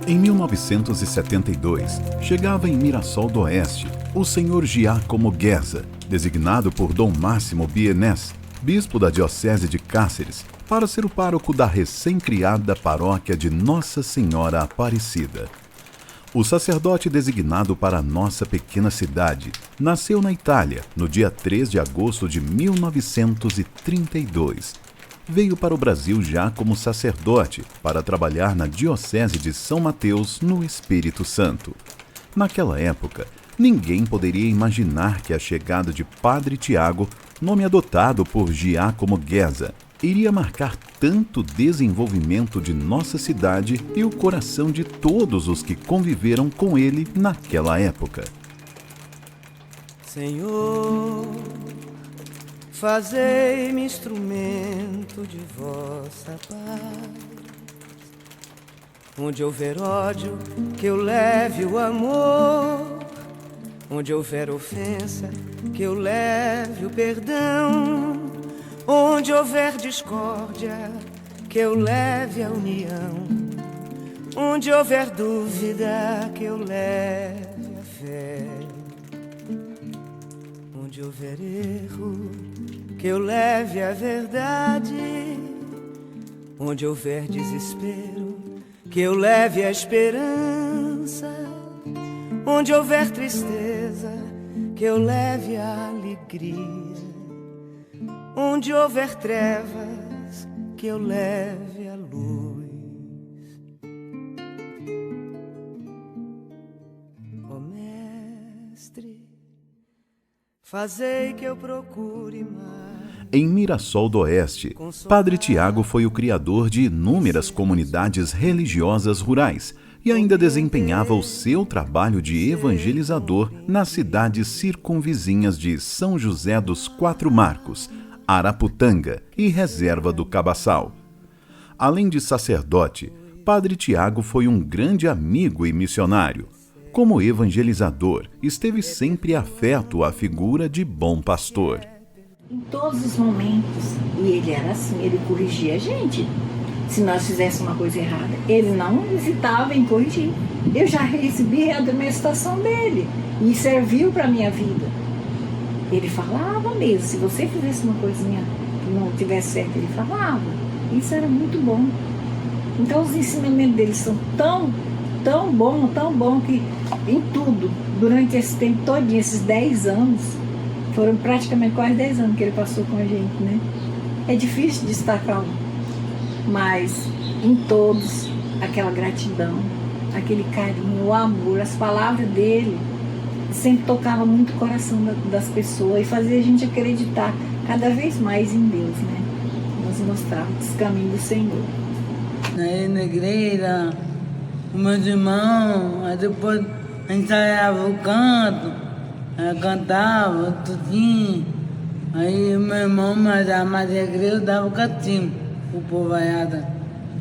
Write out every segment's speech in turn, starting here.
Em 1972, chegava em Mirassol do Oeste o Sr. Giacomo Guerza, designado por Dom Máximo Bienés, bispo da Diocese de Cáceres, para ser o pároco da recém-criada paróquia de Nossa Senhora Aparecida. O sacerdote designado para a nossa pequena cidade nasceu na Itália no dia 3 de agosto de 1932. Veio para o Brasil já como sacerdote para trabalhar na Diocese de São Mateus, no Espírito Santo. Naquela época, ninguém poderia imaginar que a chegada de Padre Tiago, nome adotado por Giacomo Guerza, iria marcar tanto desenvolvimento de nossa cidade e o coração de todos os que conviveram com ele naquela época. Senhor, fazei-me instrumento de vossa paz. Onde houver ódio, que eu leve o amor. Onde houver ofensa, que eu leve o perdão. Onde houver discórdia, que eu leve a união. Onde houver dúvida, que eu leve a fé. Onde houver erro, que eu leve a verdade. Onde houver desespero, que eu leve a esperança. Onde houver tristeza, que eu leve a alegria. Onde houver trevas, que eu leve a luz. Ó Mestre, fazei que eu procure mais. Em Mirassol do Oeste, Padre Tiago foi o criador de inúmeras comunidades religiosas rurais e ainda desempenhava o seu trabalho de evangelizador nas cidades circunvizinhas de São José dos Quatro Marcos, Araputanga e Reserva do Cabaçal. Além de sacerdote, Padre Tiago foi um grande amigo e missionário. Como evangelizador, esteve sempre afeto à figura de bom pastor. Em todos os momentos, e ele era assim, ele corrigia a gente. Se nós fizéssemos uma coisa errada, ele não hesitava em corrigir. Eu já recebi a admoestação dele e serviu para a minha vida. Ele falava mesmo, se você fizesse uma coisinha que não tivesse certo, ele falava. Isso era muito bom. Então os ensinamentos dele são tão bom que em tudo, durante esse tempo todo, esses 10 anos, foram praticamente quase 10 anos que ele passou com a gente, né? É difícil destacar um, mas em todos, aquela gratidão, aquele carinho, o amor, as palavras dele, sempre tocava muito o coração das pessoas e fazia a gente acreditar cada vez mais em Deus, né? Nos mostrava os caminhos do Senhor. Na igreja, com meus irmãos, aí depois ensaiava o canto, aí cantava tudinho, aí meu irmão mais a igreja dava o catinho pro povo vaiada.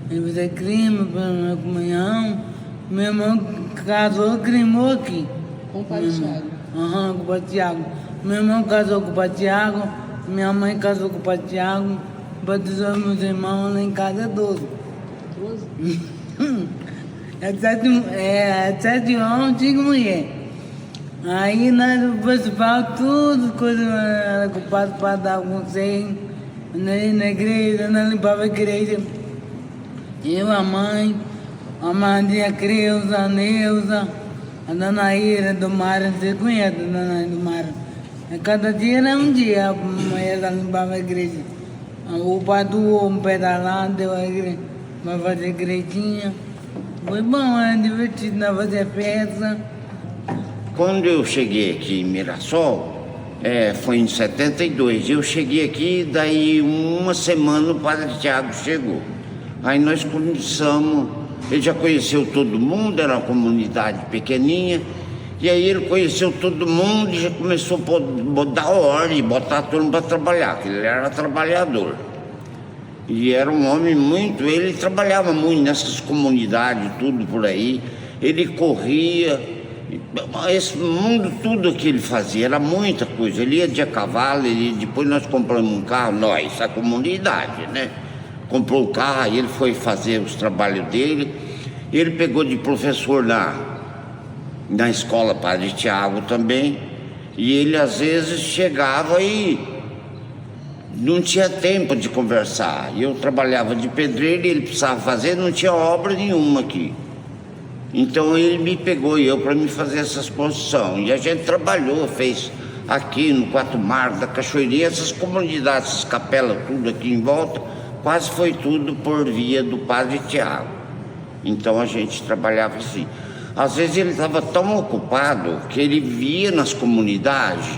Ele fazia crime pela minha comunhão, meu irmão casou, crimou aqui. Com o Padre Tiago? Aham, com o Padre Tiago. Meu irmão casou com o Padre Tiago, minha mãe casou com o Padre Tiago, batizou meus irmãos lá em casa 12. 12? É 7 homens, 5 mulheres. Aí nós, o principal, tudo, coisa, era com o padre para dar um conselho, na igreja, nós limpava a igreja. Eu, a mãe, a Maria Creuza, a Neuza, a Dona Ira do Mar, você conhece a Dona Ira do Mar? Cada dia era um dia, a mulher limpava a igreja. O pai doou um pedalado, deu a igreja, vai fazer igrejinha. Foi bom, era divertido, nós fazia festa. Quando eu cheguei aqui em Mirassol, foi em 72, eu cheguei aqui, daí uma semana o Padre Tiago chegou. Aí nós começamos, ele já conheceu todo mundo, era uma comunidade pequenininha, e aí ele conheceu todo mundo e já começou a dar ordem, botar a turma para trabalhar, que ele era trabalhador. E era um homem ele trabalhava muito nessas comunidades, tudo por aí, ele corria, esse mundo, tudo que ele fazia, era muita coisa, ele ia de a cavalo, depois nós compramos um carro, a comunidade, né? Comprou o carro, aí ele foi fazer os trabalhos dele, Ele pegou de professor na escola Padre Tiago também, e ele às vezes chegava e não tinha tempo de conversar. Eu trabalhava de pedreiro e ele precisava fazer, não tinha obra nenhuma aqui. Então ele me pegou e eu para me fazer essa exposição. E a gente trabalhou, fez aqui no Quatro Mares, da Cachoeirinha, essas comunidades, essas capelas, tudo aqui em volta, quase foi tudo por via do Padre Tiago. Então a gente trabalhava assim. Às vezes ele estava tão ocupado que ele via nas comunidades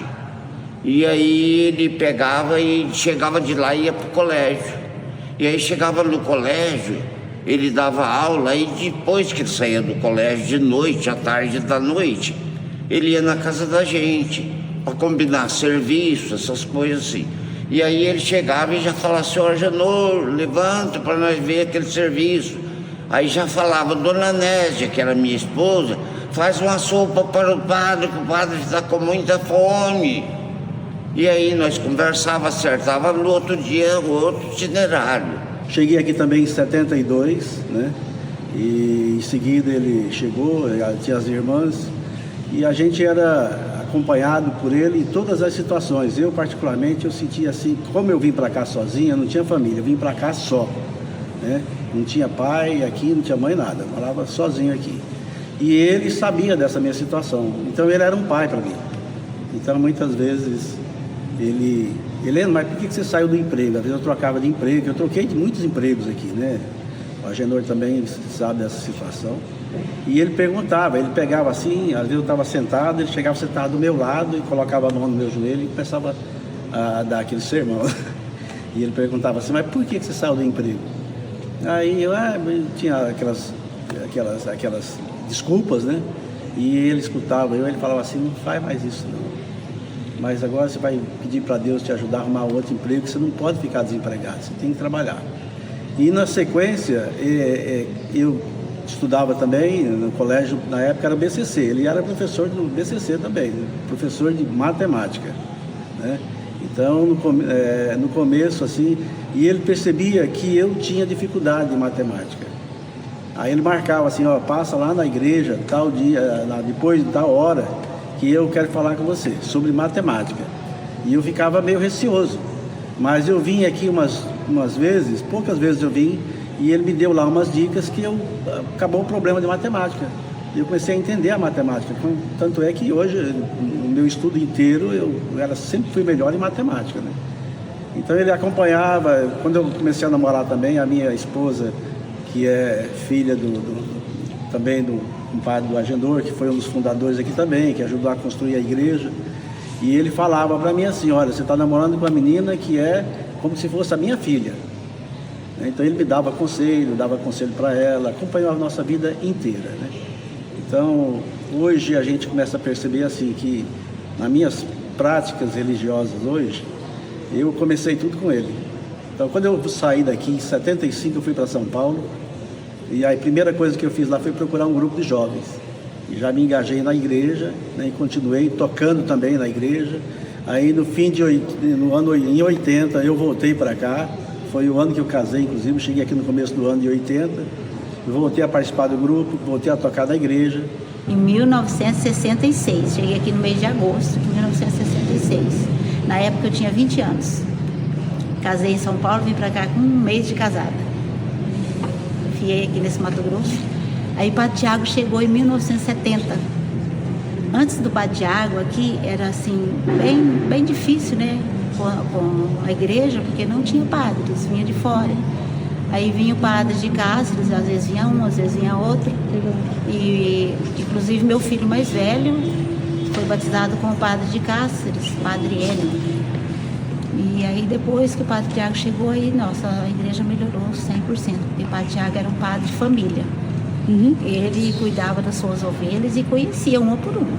e aí ele pegava e chegava de lá e ia para o colégio. E aí chegava no colégio, ele dava aula e depois que ele saía do colégio, de noite, à tarde da noite, ele ia na casa da gente para combinar serviço, essas coisas assim. E aí ele chegava e já falava, senhor Agenor, levanta para nós ver aquele serviço. Aí já falava, dona Nésia, que era minha esposa, faz uma sopa para o padre, que o padre está com muita fome. E aí nós conversávamos, acertava no outro dia o outro itinerário. Cheguei aqui também em 72, né? E em seguida ele chegou, tinha as irmãs, e a gente era acompanhado por ele em todas as situações. Eu particularmente, eu sentia assim, como eu vim para cá sozinho, eu não tinha família, eu vim para cá só, né? Não tinha pai aqui, não tinha mãe, nada, eu morava sozinho aqui. E ele sabia dessa minha situação, então ele era um pai para mim. Então muitas vezes ele, mas por que você saiu do emprego? Às vezes eu trocava de emprego, eu troquei de muitos empregos aqui, né? O Agenor também sabe dessa situação. E ele perguntava, ele pegava assim, às vezes eu estava sentado, ele chegava sentado do meu lado e colocava a mão no meu joelho e começava a dar aquele sermão. E ele perguntava assim, mas por que você saiu do emprego? Aí eu tinha aquelas desculpas, né? E ele escutava eu, ele falava assim, não faz mais isso não. Mas agora você vai pedir para Deus te ajudar a arrumar outro emprego, você não pode ficar desempregado, você tem que trabalhar. E na sequência, eu estudava também no colégio, na época era o BCC, ele era professor do BCC também, professor de matemática, né? Então, no começo, assim, e ele percebia que eu tinha dificuldade em matemática. Aí ele marcava assim, ó, passa lá na igreja, tal dia, depois de tal hora, que eu quero falar com você sobre matemática. E eu ficava meio receoso. Mas eu vim aqui umas vezes, poucas vezes eu vim, e ele me deu lá umas dicas que acabou o problema de matemática. E eu comecei a entender a matemática. Tanto é que hoje, no meu estudo inteiro, eu sempre fui melhor em matemática, né? Então ele acompanhava, quando eu comecei a namorar também, a minha esposa, que é filha também do compadre do Agenor, que foi um dos fundadores aqui também, que ajudou a construir a igreja. E ele falava para mim assim, olha, você está namorando com uma menina que é como se fosse a minha filha. Então ele me dava conselho para ela, acompanhou a nossa vida inteira, né? Então hoje a gente começa a perceber assim que nas minhas práticas religiosas hoje, eu comecei tudo com ele. Então quando eu saí daqui em 75 eu fui para São Paulo, e a primeira coisa que eu fiz lá foi procurar um grupo de jovens. E já me engajei na igreja, né, e continuei tocando também na igreja. Aí em 80 eu voltei para cá, foi o ano que eu casei, inclusive, cheguei aqui no começo do ano de 80, voltei a participar do grupo, voltei a tocar na igreja. Em 1966, cheguei aqui no mês de agosto de 1966. Na época eu tinha 20 anos. Casei em São Paulo, vim para cá com um mês de casada. Fiei aqui nesse Mato Grosso. Aí o Padre Tiago chegou em 1970. Antes do Padre Tiago aqui era assim, bem difícil, né? Com a igreja, porque não tinha padres, vinha de fora. Aí vinha o padre de Cáceres, às vezes vinha um, às vezes vinha outro. E inclusive meu filho mais velho foi batizado com o padre de Cáceres, Padre Hélio. E aí depois que o Padre Tiago chegou aí, nossa, a igreja melhorou 100%, porque o Padre Tiago era um padre de família. Ele cuidava das suas ovelhas e conhecia uma por uma.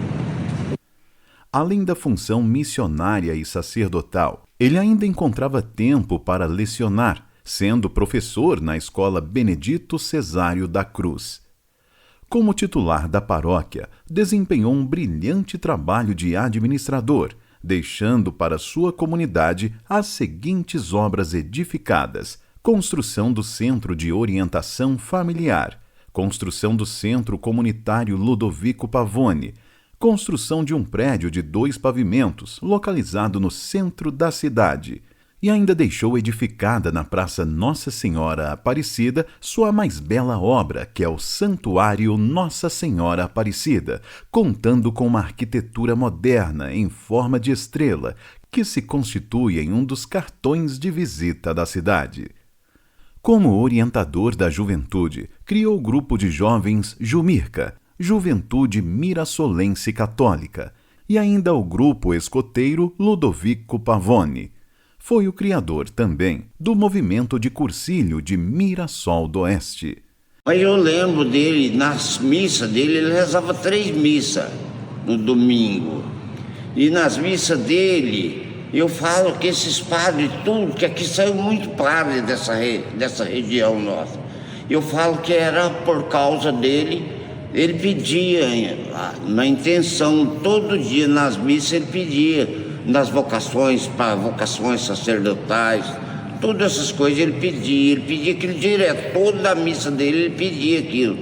Além da função missionária e sacerdotal, ele ainda encontrava tempo para lecionar, sendo professor na escola Benedito Cesário da Cruz. Como titular da paróquia, desempenhou um brilhante trabalho de administrador, deixando para sua comunidade as seguintes obras edificadas: construção do Centro de Orientação Familiar, construção do Centro Comunitário Ludovico Pavone, construção de um prédio de 2 pavimentos, localizado no centro da cidade, e ainda deixou edificada na Praça Nossa Senhora Aparecida sua mais bela obra, que é o Santuário Nossa Senhora Aparecida, contando com uma arquitetura moderna em forma de estrela, que se constitui em um dos cartões de visita da cidade. Como orientador da juventude, criou o grupo de jovens Jumirca, Juventude Mirassolense Católica, e ainda o grupo escoteiro Ludovico Pavone. Foi o criador também do movimento de cursilho de Mirassol do Oeste. Mas eu lembro dele, nas missas dele, ele rezava 3 missas no domingo. E nas missas dele, eu falo que esses padres, tudo, que aqui saiu muito padre dessa região nossa. Eu falo que era por causa dele, ele pedia, na intenção, todo dia nas missas ele pedia, nas vocações, para vocações sacerdotais, todas essas coisas ele pedia aquilo direto, toda a missa dele ele pedia aquilo.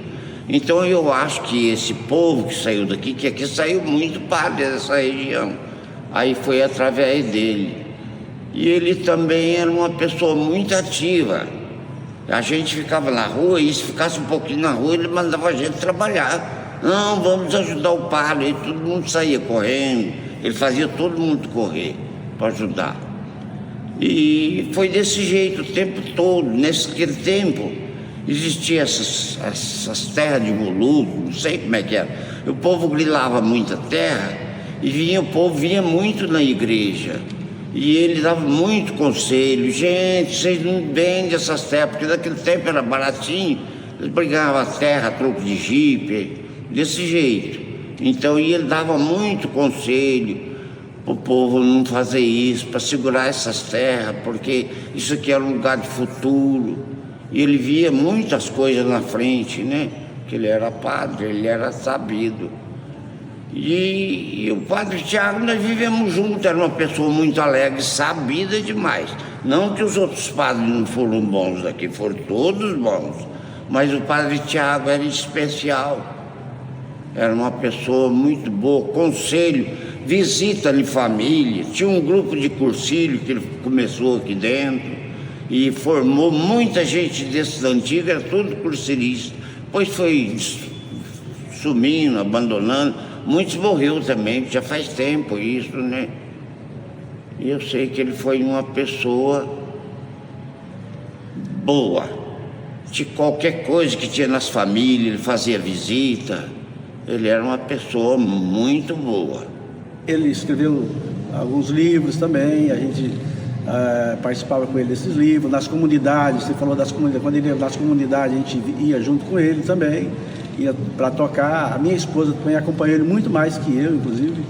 Então eu acho que esse povo que saiu daqui, que aqui saiu muito padre dessa região, aí foi através dele. E ele também era uma pessoa muito ativa. A gente ficava na rua, e se ficasse um pouquinho na rua, ele mandava a gente trabalhar. Não, vamos ajudar o padre, e todo mundo saía correndo. Ele fazia todo mundo correr para ajudar. E foi desse jeito o tempo todo. Naquele tempo existiam essas terras de moluco, não sei como é que era. O povo grilava muita terra e o povo vinha muito na igreja. E ele dava muito conselho. Gente, vocês não vendem essas terras, porque naquele tempo era baratinho. Eles brigavam a terra, troco de jipe, desse jeito. Então ele dava muito conselho para o povo não fazer isso, para segurar essas terras, porque isso aqui era um lugar de futuro. E ele via muitas coisas na frente, né? Que ele era padre, ele era sabido. E o padre Tiago, nós vivemos juntos, era uma pessoa muito alegre, sabida demais. Não que os outros padres não foram bons aqui, foram todos bons, mas o padre Tiago era especial. Era uma pessoa muito boa, conselho, visita em família. Tinha um grupo de cursilho que ele começou aqui dentro e formou muita gente desses antigos, era tudo cursilista. Depois foi sumindo, abandonando. Muitos morreu também, já faz tempo isso, né? E eu sei que ele foi uma pessoa boa. De qualquer coisa que tinha nas famílias, ele fazia visita. Ele era uma pessoa muito boa. Ele escreveu alguns livros também, a gente participava com ele desses livros, nas comunidades, você falou das comunidades, quando ele ia nas comunidades a gente ia junto com ele também, ia para tocar. A minha esposa também acompanhou ele muito mais que eu, inclusive,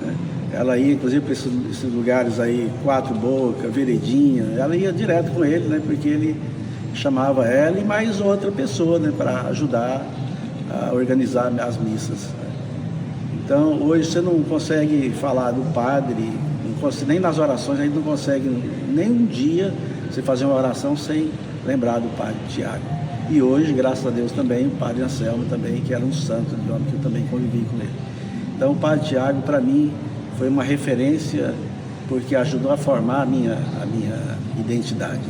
né? Ela ia inclusive para esses lugares aí, Quatro Bocas, Veredinha, ela ia direto com ele, né? Porque ele chamava ela e mais outra pessoa, né? Para ajudar a organizar as missas. Então hoje você não consegue falar do padre, nem nas orações a gente não consegue nem um dia você fazer uma oração sem lembrar do padre Tiago. E hoje, graças a Deus, também o padre Anselmo também, que era um santo de homem, que eu também convivi com ele. Então o padre Tiago para mim foi uma referência, porque ajudou a formar a minha identidade.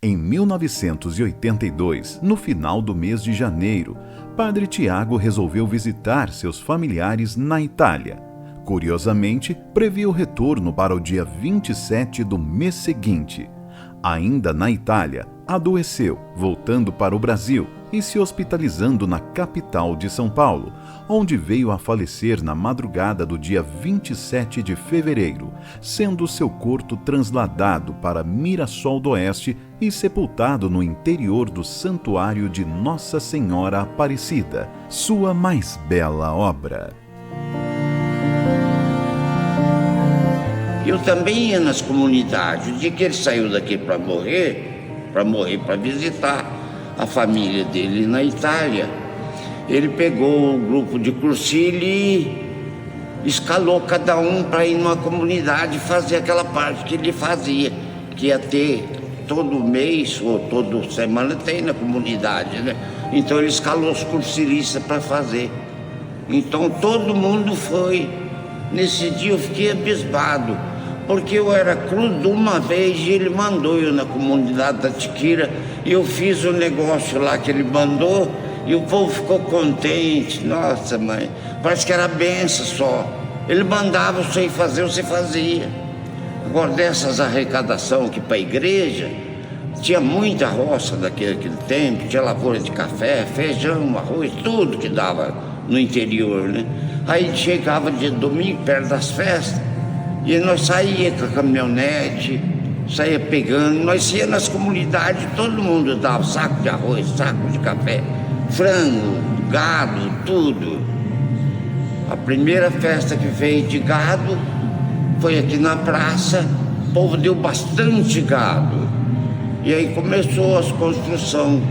Em 1982, no final do mês de janeiro, Padre Tiago resolveu visitar seus familiares na Itália. Curiosamente, previa o retorno para o dia 27 do mês seguinte. Ainda na Itália, adoeceu, voltando para o Brasil e se hospitalizando na capital de São Paulo, onde veio a falecer na madrugada do dia 27 de fevereiro, sendo seu corpo trasladado para Mirassol do Oeste e sepultado no interior do Santuário de Nossa Senhora Aparecida, sua mais bela obra. Eu também ia nas comunidades. O dia que ele saiu daqui para visitar a família dele na Itália, ele pegou um grupo de cursilho e escalou cada um para ir numa comunidade fazer aquela parte que ele fazia, que ia ter todo mês ou toda semana tem na comunidade, né? Então ele escalou os cursilistas para fazer. Então todo mundo foi. Nesse dia eu fiquei abismado, porque eu era cru de uma vez e ele mandou eu na comunidade da Tiquira, e eu fiz o negócio lá que ele mandou e o povo ficou contente. Nossa, mãe, parece que era benção só. Ele mandava você ir fazer, você fazia. Agora dessas arrecadações aqui para a igreja, tinha muita roça daquele tempo, tinha lavoura de café, feijão, arroz, tudo que dava no interior, né? Aí chegava dia de domingo, perto das festas, e nós saía com a caminhonete, saía pegando, nós ia nas comunidades, todo mundo dava saco de arroz, saco de café, frango, gado, tudo. A primeira festa que veio de gado foi aqui na praça, o povo deu bastante gado. E aí começou a construção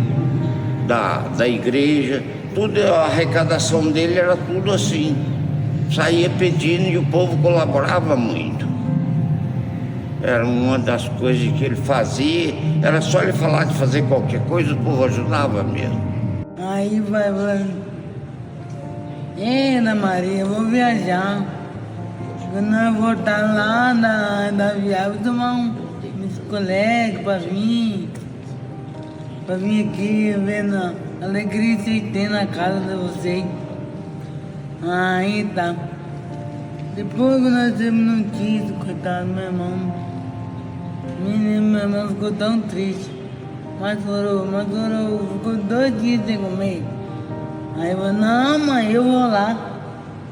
da igreja, tudo, a arrecadação dele era tudo assim. Saía pedindo e o povo colaborava muito. Era uma das coisas que ele fazia, era só ele falar de fazer qualquer coisa, o povo ajudava mesmo. Aí vai, Ana Maria, eu vou viajar. Quando eu voltar lá da viagem, vou tomar uns colegas para vir aqui vendo a alegria que vocês têm na casa de vocês. Aí tá. Depois que nós temos notícia, coitado do meu irmão. Meu irmão ficou tão triste. Mas ficou 2 dias sem comer. Aí eu falei, não mãe, eu vou lá.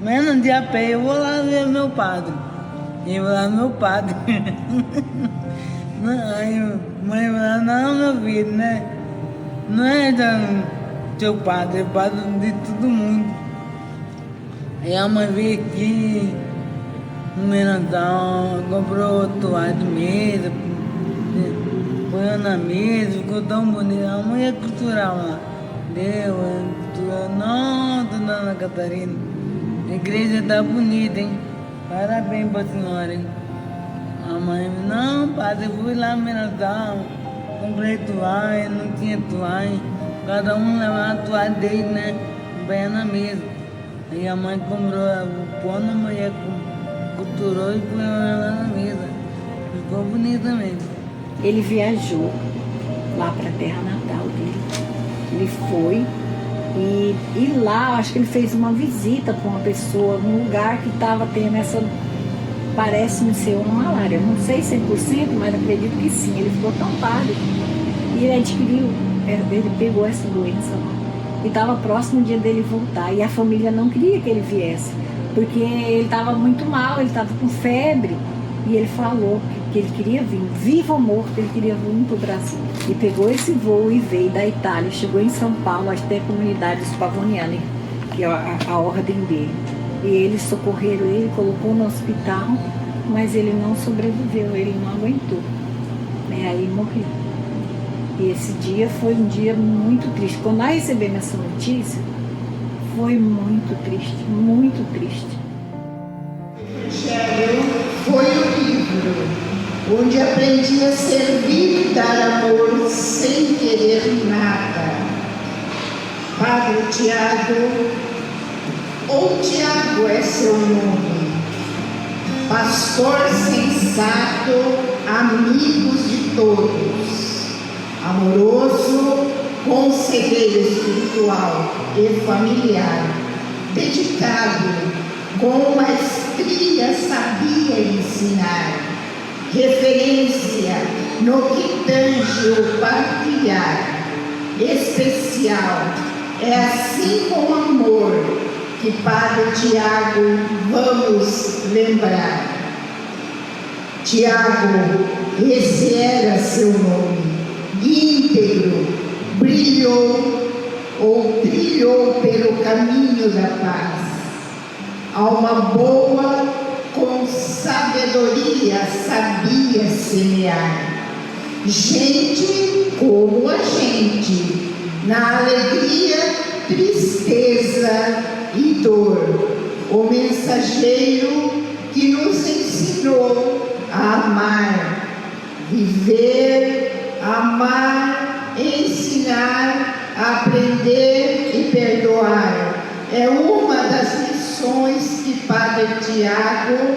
Menos de a pé, eu vou lá ver meu padre. Eu vou lá ver meu padre. Aí a mãe falou, não meu filho, né? Não é teu padre, é padre de todo mundo. Aí a mãe veio aqui, no Menadão, comprou toalha de mesa, põe na mesa, ficou tão bonito. A mãe é cultural lá. Nossa, dona Catarina, a igreja tá bonita, hein? Parabéns pra senhora, hein? A mãe, não, padre, eu fui lá no Menadão, comprei toalha, não tinha toalha, cada um levava a toalha dele, né? Põe na mesa. Aí a mãe comprou o pano, a mulher costurou e põe lá na mesa. Ficou bonita mesmo. Ele viajou lá para a terra natal dele. Ele foi e lá, acho que ele fez uma visita para uma pessoa num lugar que estava tendo essa, parece-me ser uma malária. Não sei 100%, mas acredito que sim. Ele ficou tão pálido e ele adquiriu, ele pegou essa doença lá. E estava próximo o dia dele voltar. E a família não queria que ele viesse, porque ele estava muito mal, ele estava com febre. E ele falou que ele queria vir, vivo ou morto, ele queria vir para o Brasil. E pegou esse voo e veio da Itália, chegou em São Paulo, até a comunidade dos Pavoniani, que é a ordem dele. E eles socorreram ele, colocou no hospital, mas ele não sobreviveu, ele não aguentou. Aí morreu. E esse dia foi um dia muito triste. Quando nós recebemos essa notícia, foi muito triste, muito triste. Foi o livro onde aprendi a servir e dar amor sem querer nada. Padre Tiago, ou Tiago é seu nome, pastor sensato, amigos de todos, amoroso, conselheiro espiritual e familiar, dedicado, com maestria sabia ensinar, referência no que tange o partilhar, especial, é assim com amor que Padre Tiago vamos lembrar. Tiago, esse era seu nome, íntegro, brilhou ou trilhou pelo caminho da paz. Alma boa, com sabedoria, sabia semear. Gente como a gente, na alegria, tristeza e dor. O mensageiro que nos ensinou a amar, viver amar, ensinar, aprender e perdoar. É uma das lições que Padre Tiago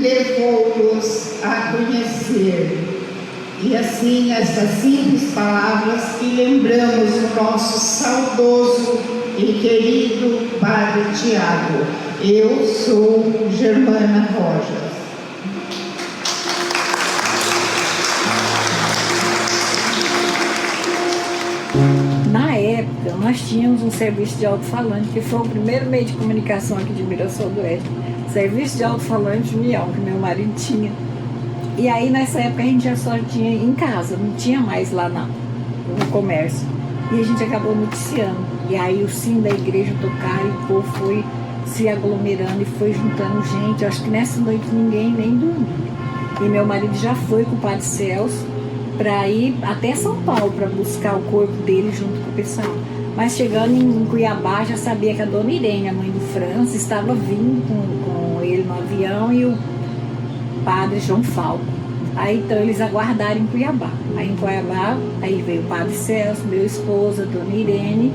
levou-nos a conhecer. E assim, essas simples palavras que lembramos o nosso saudoso e querido Padre Tiago. Eu sou Germana Rojas. Na época, nós tínhamos um serviço de alto-falante, que foi o primeiro meio de comunicação aqui de Mirassol do Oeste. Serviço de alto-falante União, que meu marido tinha. E aí, nessa época, a gente já só tinha em casa, não tinha mais lá no comércio. E a gente acabou noticiando. E aí, o sino da igreja tocar e o povo foi se aglomerando e foi juntando gente. Eu acho que nessa noite ninguém nem dormiu. E meu marido já foi com o Padre Celso para ir até São Paulo para buscar o corpo dele junto com o pessoal. Mas chegando em Cuiabá, já sabia que a dona Irene, a mãe do França, estava vindo com ele no avião e o Padre João Falco. Aí então eles aguardaram em Cuiabá. Aí em Cuiabá, aí veio o Padre Celso, meu esposo, a dona Irene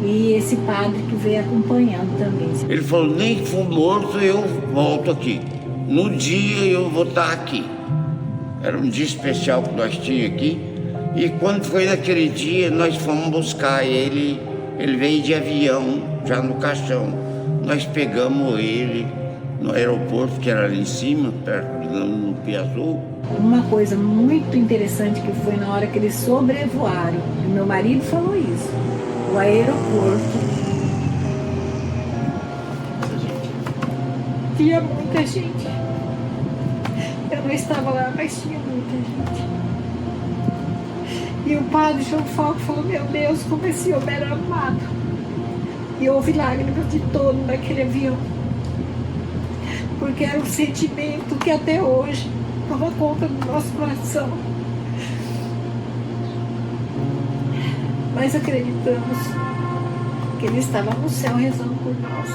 e esse padre que veio acompanhando também. Ele falou, nem que for morto eu volto aqui. No dia eu vou estar aqui. Era um dia especial que nós tínhamos aqui. E quando foi naquele dia, nós fomos buscar ele. Ele veio de avião, já no caixão. Nós pegamos ele no aeroporto, que era ali em cima, perto no Piazzu. Uma coisa muito interessante que foi na hora que eles sobrevoaram, e meu marido falou isso, o aeroporto tinha muita gente. Eu não estava lá, mas tinha muita gente. E o Padre João Falco falou, meu Deus, como esse homem era amado. E houve lágrimas de todo naquele avião. Porque era um sentimento que até hoje toma conta do nosso coração. Mas acreditamos que ele estava no céu rezando por nós.